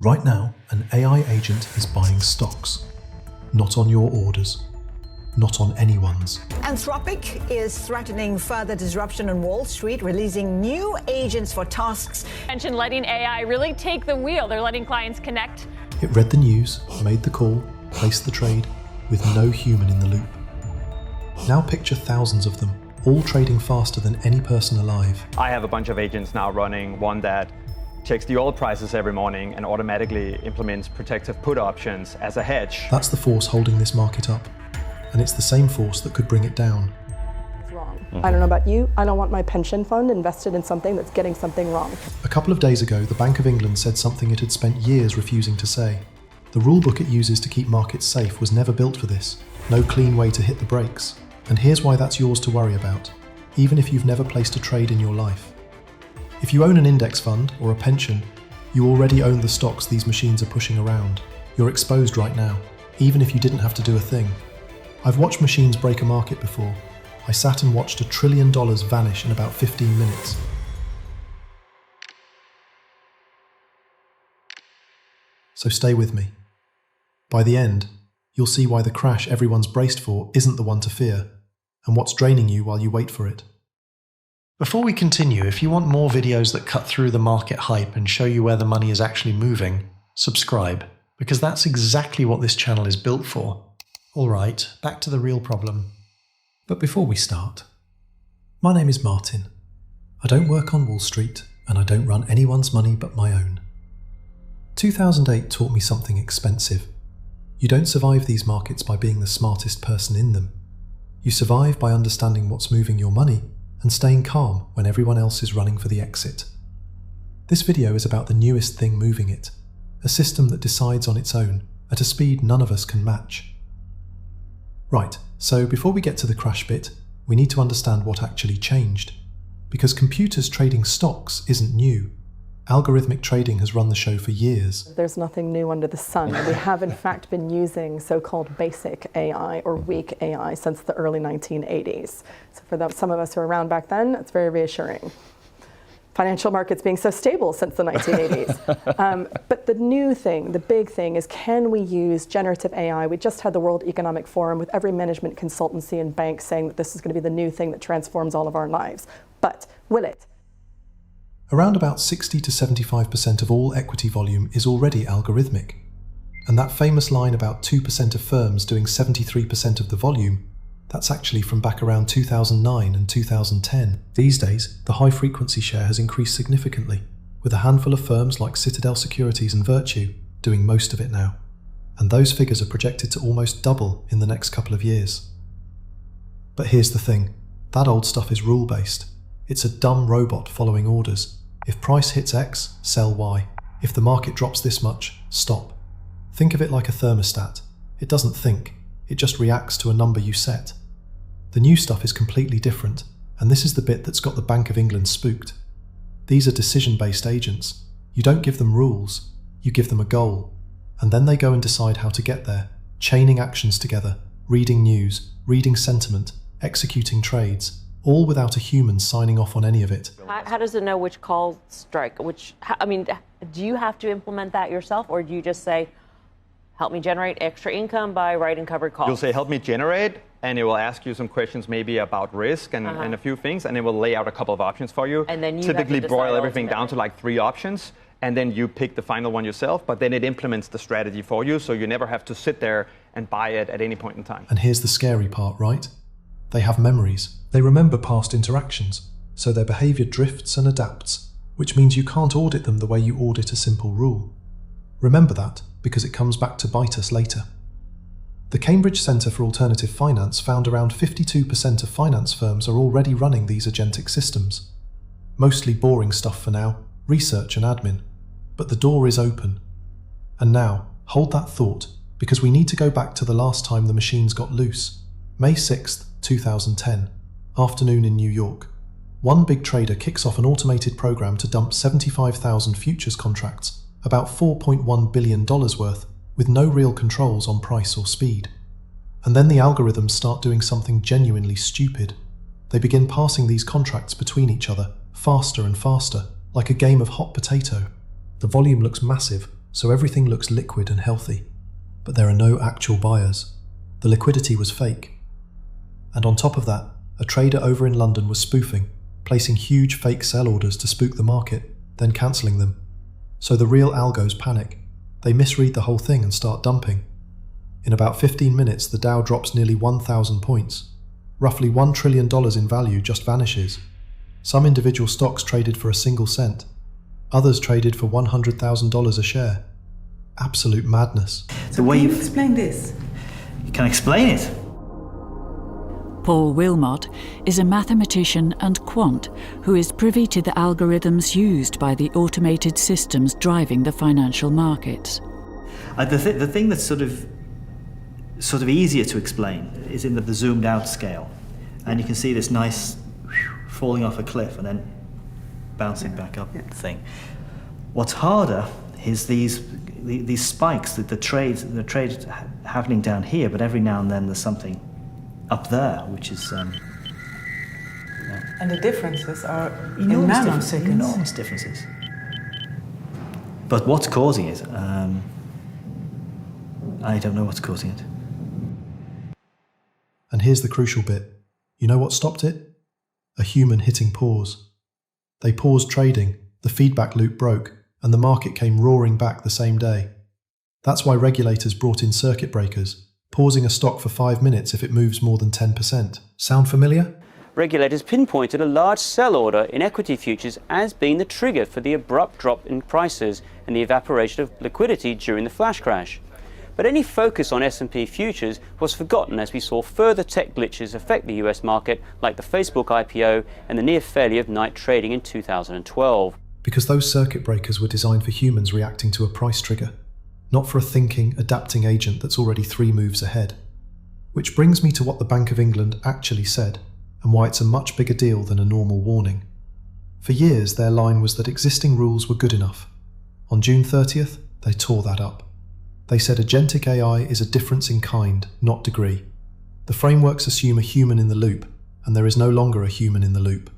Right now, an AI agent is buying stocks. Not on your orders. Not on anyone's. Anthropic is threatening further disruption on Wall Street, releasing new agents for tasks. Mentioned letting AI really take the wheel. They're letting clients connect. It read the news, made the call, placed the trade, with no human in the loop. Now picture thousands of them, all trading faster than any person alive. I have a bunch of agents now running, one that checks the oil prices every morning and automatically implements protective put options as a hedge. That's the force holding this market up, and it's the same force that could bring it down. It's wrong. I don't know about you, I don't want my pension fund invested in something that's getting something wrong. A couple of days ago, the Bank of England said something it had spent years refusing to say. The rulebook it uses to keep markets safe was never built for this. No clean way to hit the brakes. And here's why that's yours to worry about, even if you've never placed a trade in your life. If you own an index fund or a pension, you already own the stocks these machines are pushing around. You're exposed right now, even if you didn't have to do a thing. I've watched machines break a market before. I sat and watched $1 trillion vanish in about 15 minutes. So stay with me. By the end, you'll see why the crash everyone's braced for isn't the one to fear, and what's draining you while you wait for it. Before we continue, if you want more videos that cut through the market hype and show you where the money is actually moving, subscribe, because that's exactly what this channel is built for. Alright, back to the real problem. But before we start, my name is Martin. I don't work on Wall Street, and I don't run anyone's money but my own. 2008 taught me something expensive. You don't survive these markets by being the smartest person in them. You survive by understanding what's moving your money and staying calm when everyone else is running for the exit. This video is about the newest thing moving it, a system that decides on its own at a speed none of us can match. Right, so before we get to the crash bit, we need to understand what actually changed. Because computers trading stocks isn't new. Algorithmic trading has run the show for years. There's nothing new under the sun. We have in fact been using so-called basic AI or weak AI since the early 1980s. So for some of us who were around back then, it's very reassuring. Financial markets being so stable since the 1980s. But the new thing, the big thing is, can we use generative AI? We just had the World Economic Forum with every management consultancy and bank saying that this is going to be the new thing that transforms all of our lives. But will it? Around about 60 to 75% of all equity volume is already algorithmic. And that famous line about 2% of firms doing 73% of the volume, that's actually from back around 2009 and 2010. These days, the high-frequency share has increased significantly, with a handful of firms like Citadel Securities and 𝗪𝗡𝗠 doing most of it now. And those figures are projected to almost double in the next couple of years. But here's the thing, that old stuff is rule-based. It's a dumb robot following orders. If price hits X, sell Y. If the market drops this much, stop. Think of it like a thermostat. It doesn't think, it just reacts to a number you set. The new stuff is completely different, and this is the bit that's got the Bank of England spooked. These are decision-based agents. You don't give them rules, you give them a goal. And then they go and decide how to get there, chaining actions together, reading news, reading sentiment, executing trades, all without a human signing off on any of it. How does it know which call strike? Do you have to implement that yourself, or do you just say, help me generate extra income by writing covered calls? You'll say, help me generate, and it will ask you some questions maybe about risk and a few things, and it will lay out a couple of options for you. And then you typically have to boil decide everything down to like 3 options, and then you pick the final one yourself, but then it implements the strategy for you, so you never have to sit there and buy it at any point in time. And here's the scary part, right? They have memories. They remember past interactions, so their behavior drifts and adapts, which means you can't audit them the way you audit a simple rule. Remember that, because it comes back to bite us later. The Cambridge Centre for Alternative Finance found around 52% of finance firms are already running these agentic systems. Mostly boring stuff for now, research and admin, but the door is open. And now, hold that thought, because we need to go back to the last time the machines got loose. May 6th, 2010, afternoon in New York. One big trader kicks off an automated program to dump 75,000 futures contracts, about $4.1 billion worth, with no real controls on price or speed. And then the algorithms start doing something genuinely stupid. They begin passing these contracts between each other, faster and faster, like a game of hot potato. The volume looks massive, so everything looks liquid and healthy, but there are no actual buyers. The liquidity was fake. And on top of that, a trader over in London was spoofing, placing huge fake sell orders to spook the market, then cancelling them. So the real algos panic. They misread the whole thing and start dumping. In about 15 minutes, the Dow drops nearly 1,000 points. Roughly $1 trillion in value just vanishes. Some individual stocks traded for a single cent. Others traded for $100,000 a share. Absolute madness. So can you explain this? Can I explain it? Paul Wilmot is a mathematician and quant who is privy to the algorithms used by the automated systems driving the financial markets. The thing that's sort of easier to explain is in the zoomed out scale. And you can see this nice falling off a cliff and then bouncing back up thing. What's harder is these spikes, the trades happening down here, but every now and then there's something up there, which is... And the differences are in nanoseconds. Enormous differences. But what's causing it? I don't know what's causing it. And here's the crucial bit. You know what stopped it? A human hitting pause. They paused trading, the feedback loop broke, and the market came roaring back the same day. That's why regulators brought in circuit breakers, pausing a stock for 5 minutes if it moves more than 10%. Sound familiar? Regulators pinpointed a large sell order in equity futures as being the trigger for the abrupt drop in prices and the evaporation of liquidity during the flash crash. But any focus on S&P futures was forgotten as we saw further tech glitches affect the US market, like the Facebook IPO and the near failure of night trading in 2012. Because those circuit breakers were designed for humans reacting to a price trigger, not for a thinking, adapting agent that's already 3 moves ahead. Which brings me to what the Bank of England actually said, and why it's a much bigger deal than a normal warning. For years, their line was that existing rules were good enough. On June 30th, they tore that up. They said agentic AI is a difference in kind, not degree. The frameworks assume a human in the loop, and there is no longer a human in the loop.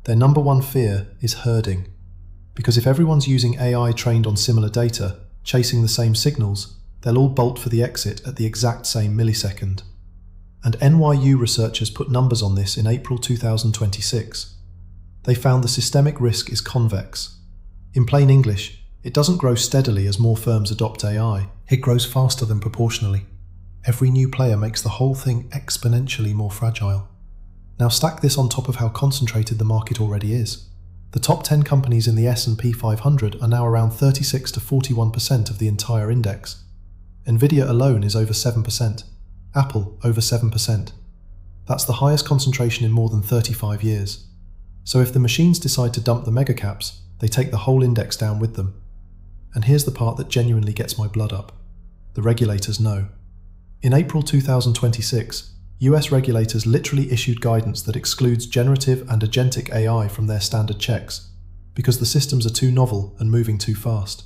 Their number one fear is herding. Because if everyone's using AI trained on similar data, chasing the same signals, they'll all bolt for the exit at the exact same millisecond. And NYU researchers put numbers on this in April 2026. They found the systemic risk is convex. In plain English, it doesn't grow steadily as more firms adopt AI. It grows faster than proportionally. Every new player makes the whole thing exponentially more fragile. Now stack this on top of how concentrated the market already is. The top 10 companies in the S&P 500 are now around 36 to 41% of the entire index. Nvidia alone is over 7%. Apple over 7%. That's the highest concentration in more than 35 years. So if the machines decide to dump the megacaps, they take the whole index down with them. And here's the part that genuinely gets my blood up. The regulators know. In April 2026, US regulators literally issued guidance that excludes generative and agentic AI from their standard checks, because the systems are too novel and moving too fast.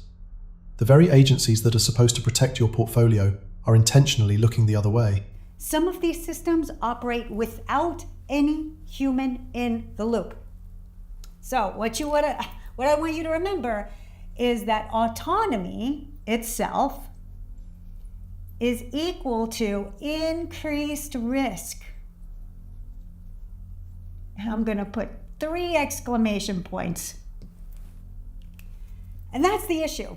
The very agencies that are supposed to protect your portfolio are intentionally looking the other way. Some of these systems operate without any human in the loop. So what I want you to remember is that autonomy itself is equal to increased risk. And I'm going to put 3 exclamation points. And that's the issue.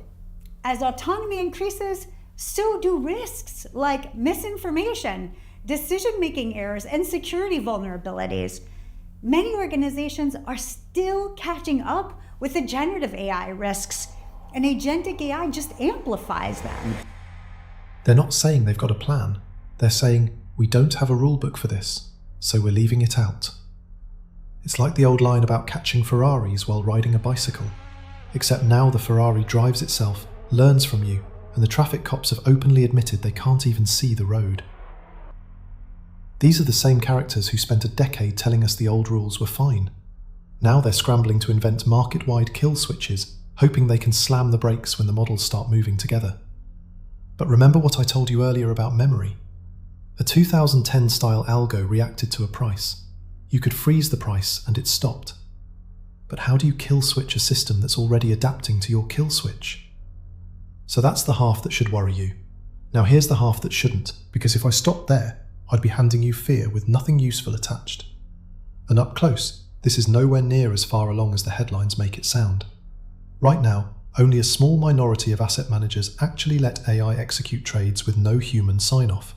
As autonomy increases, so do risks like misinformation, decision-making errors, and security vulnerabilities. Many organizations are still catching up with the generative AI risks, and agentic AI just amplifies them. They're not saying they've got a plan. They're saying, we don't have a rule book for this, so we're leaving it out. It's like the old line about catching Ferraris while riding a bicycle, except now the Ferrari drives itself, learns from you, and the traffic cops have openly admitted they can't even see the road. These are the same characters who spent a decade telling us the old rules were fine. Now they're scrambling to invent market-wide kill switches, hoping they can slam the brakes when the models start moving together. But remember what I told you earlier about memory? A 2010-style algo reacted to a price. You could freeze the price and it stopped. But how do you kill switch a system that's already adapting to your kill switch? So that's the half that should worry you. Now here's the half that shouldn't, because if I stopped there, I'd be handing you fear with nothing useful attached. And up close, this is nowhere near as far along as the headlines make it sound. Right now, only a small minority of asset managers actually let AI execute trades with no human sign-off.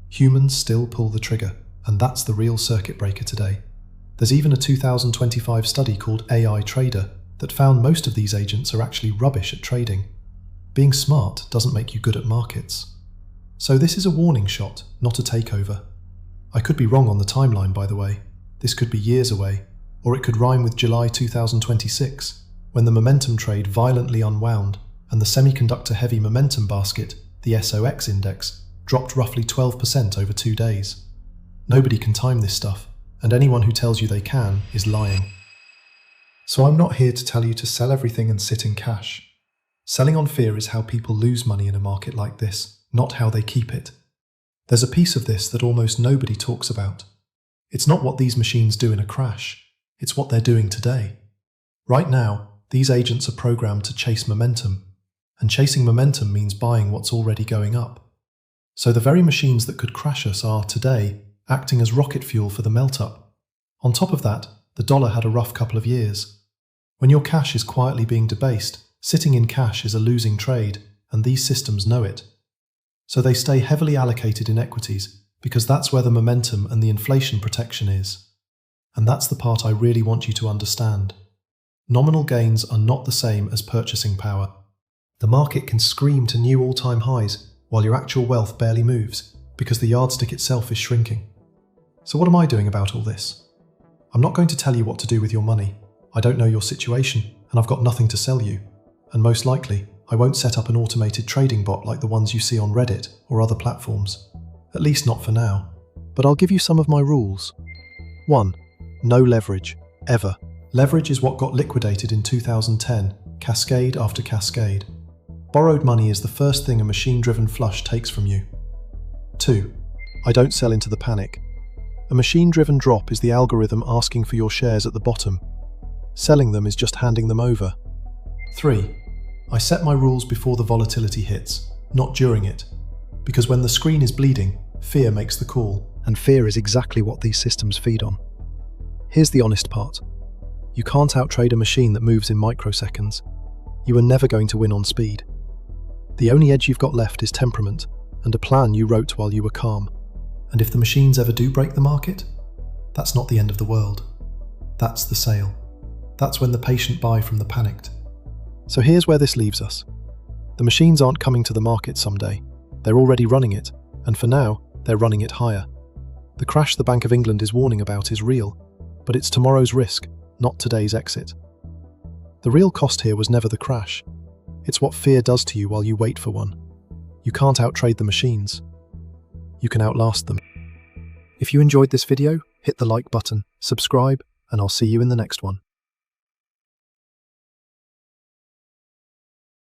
Humans still pull the trigger, and that's the real circuit breaker today. There's even a 2025 study called AI Trader that found most of these agents are actually rubbish at trading. Being smart doesn't make you good at markets. So this is a warning shot, not a takeover. I could be wrong on the timeline, by the way. This could be years away, or it could rhyme with July 2026, when the momentum trade violently unwound and the semiconductor-heavy momentum basket, the SOX index, dropped roughly 12% over 2 days. Nobody can time this stuff, and anyone who tells you they can is lying. So I'm not here to tell you to sell everything and sit in cash. Selling on fear is how people lose money in a market like this, not how they keep it. There's a piece of this that almost nobody talks about. It's not what these machines do in a crash, it's what they're doing today. Right now, these agents are programmed to chase momentum, and chasing momentum means buying what's already going up. So the very machines that could crash us are, today, acting as rocket fuel for the melt-up. On top of that, the dollar had a rough couple of years. When your cash is quietly being debased, sitting in cash is a losing trade, and these systems know it. So they stay heavily allocated in equities, because that's where the momentum and the inflation protection is. And that's the part I really want you to understand. Nominal gains are not the same as purchasing power. The market can scream to new all-time highs, while your actual wealth barely moves, because the yardstick itself is shrinking. So what am I doing about all this? I'm not going to tell you what to do with your money. I don't know your situation, and I've got nothing to sell you. And most likely, I won't set up an automated trading bot like the ones you see on Reddit or other platforms. At least not for now. But I'll give you some of my rules. 1. No leverage. Ever. Leverage is what got liquidated in 2010, cascade after cascade. Borrowed money is the first thing a machine-driven flush takes from you. 2. I don't sell into the panic. A machine-driven drop is the algorithm asking for your shares at the bottom. Selling them is just handing them over. 3. I set my rules before the volatility hits, not during it. Because when the screen is bleeding, fear makes the call. And fear is exactly what these systems feed on. Here's the honest part. You can't outtrade a machine that moves in microseconds. You are never going to win on speed. The only edge you've got left is temperament, and a plan you wrote while you were calm. And if the machines ever do break the market, that's not the end of the world. That's the sale. That's when the patient buy from the panicked. So here's where this leaves us. The machines aren't coming to the market someday. They're already running it, and for now, they're running it higher. The crash the Bank of England is warning about is real, but it's tomorrow's risk, not today's exit. The real cost here was never the crash. It's what fear does to you while you wait for one. You can't outtrade the machines. You can outlast them. If you enjoyed this video, hit the like button, subscribe, and I'll see you in the next one.